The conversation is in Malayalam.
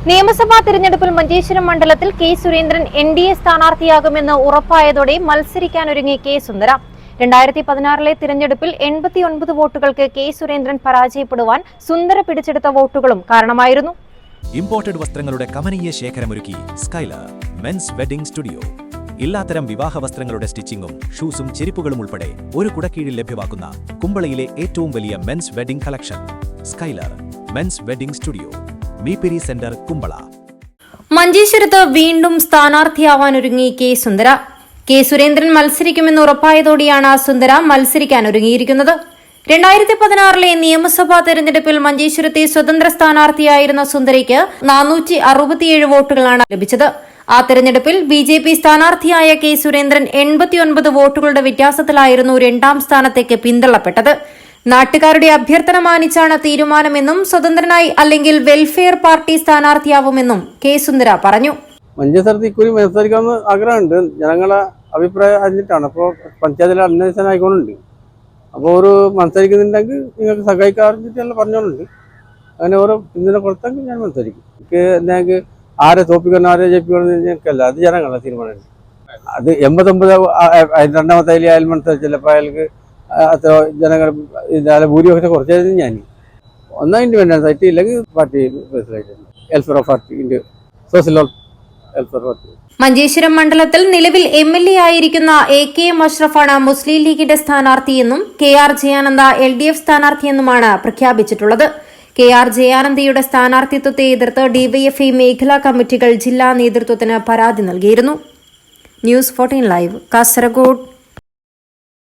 നിയമസഭാ തിരഞ്ഞെടുപ്പിൽ മഞ്ചേശ്വരം മണ്ഡലത്തിൽ കെ സുരേന്ദ്രൻ എൻഡിഎ സ്ഥാനാർത്ഥിയാകുമെന്ന് ഉറപ്പായതോടെ മത്സരിക്കാനൊരുങ്ങി കെ സുന്ദര. 2016 തിരഞ്ഞെടുപ്പിൽ 89 വോട്ടുകൾക്ക് കെ സുരേന്ദ്രൻ പരാജയപ്പെടുവാൻ സുന്ദര പിടിച്ചെടുത്ത വോട്ടുകളും കാരണമായിരുന്നു. ഇമ്പോർട്ടഡ് വസ്ത്രങ്ങളുടെ കമനീയ ശേഖരമൊരുക്കി സ്കൈലർ മെൻസ് വെഡിംഗ് സ്റ്റുഡിയോ. എല്ലാത്തരം വിവാഹ വസ്ത്രങ്ങളുടെ സ്റ്റിച്ചിങ്ങും ഷൂസും ചെരിപ്പുകളും ഉൾപ്പെടെ ഒരു കുടക്കീഴിൽ ലഭ്യമാക്കുന്ന കുമ്പളയിലെ ഏറ്റവും വലിയ men's wedding collection Skyler men's wedding studio, Meepiri centre, Kumbla. മഞ്ചേശ്വരത്ത് വീണ്ടും സ്ഥാനാർത്ഥിയാവാനൊരുങ്ങി കെ സുന്ദര. കെ സുരേന്ദ്രൻ മത്സരിക്കുമെന്ന് ഉറപ്പായതോടെയാണ് സുന്ദര മത്സരിക്കാനൊരുങ്ങിയിരിക്കുന്നത്. 2016 നിയമസഭാ തെരഞ്ഞെടുപ്പിൽ മഞ്ചേശ്വരത്തെ സ്വതന്ത്ര സ്ഥാനാർത്ഥിയായിരുന്ന സുന്ദരയ്ക്ക് 467 വോട്ടുകളാണ് ലഭിച്ചത്. ആ തെരഞ്ഞെടുപ്പിൽ ബിജെപി സ്ഥാനാർത്ഥിയായ കെ സുരേന്ദ്രൻ 89 വോട്ടുകളുടെ വ്യത്യാസത്തിലായിരുന്നു രണ്ടാം സ്ഥാനത്തേക്ക് പിന്തള്ളപ്പെട്ടത്. നാട്ടുകാരുടെ അഭ്യർത്ഥന മാനിച്ചാണ് തീരുമാനമെന്നും സ്വതന്ത്രനായി അല്ലെങ്കിൽ വെൽഫെയർ പാർട്ടി സ്ഥാനാർത്ഥിയാവുമെന്നും കെ സുന്ദര പറഞ്ഞു. മഞ്ചേശ്വരത്ത് ഇക്കുറി മത്സരിക്കാമെന്ന് ആഗ്രഹമുണ്ട്. ജനങ്ങളെ അഭിപ്രായം അറിഞ്ഞിട്ടാണ്. അപ്പോൾ പഞ്ചായത്തിലെ അന്വേഷണം ആയിക്കൊണ്ടുണ്ട്. അപ്പോൾ ഒരു മത്സരിക്കുന്നുണ്ടെങ്കിൽ നിങ്ങൾക്ക് സഹായിക്കാറിഞ്ഞിട്ട് പറഞ്ഞോളുണ്ട്. അങ്ങനെ ഓരോ പിന്തുണ കൊടുത്തെങ്കിൽ ഞാൻ മത്സരിക്കും. എനിക്ക് എന്തെങ്കിൽ ആരെ തോപ്പിക്കണം ആരെ ജയിപ്പിക്കണം എനിക്കല്ല, അത് ജനങ്ങളെ തീരുമാനം. അത് 89 രണ്ടാമത്തെ അയാൾ മത്സരിച്ചില്ല. അപ്പോൾ അയാൾക്ക് അത്ര ജനങ്ങൾ ഇതാലെ ഭൂരിപക്ഷം കുറച്ചായിരുന്നു. ഞാൻ ഒന്നാം ഇൻഡിപെൻഡൻസ് ആയിട്ട് ഇല്ലെങ്കിൽ പാർട്ടി മനസ്സിലായിട്ടുണ്ട്. Welfare party, social welfare party. Manjeshwaram മണ്ഡലത്തിൽ നിലവിൽ MLA ആയിരിക്കുന്ന AK അഷ്റഫാണ് മുസ്ലിം ലീഗിന്റെ സ്ഥാനാർത്ഥിയെന്നും KR ജയാനന്ദ LDF സ്ഥാനാർത്ഥിയെന്നുമാണ് പ്രഖ്യാപിച്ചിട്ടുള്ളത്. KR ജയാനന്ദയുടെ സ്ഥാനാർത്ഥിത്വത്തെ എതിർത്ത് DYFI മേഖലാ കമ്മിറ്റികൾ ജില്ലാ നേതൃത്വത്തിന് പരാതി നൽകിയിരുന്നു. News 14 live, Kasaragod.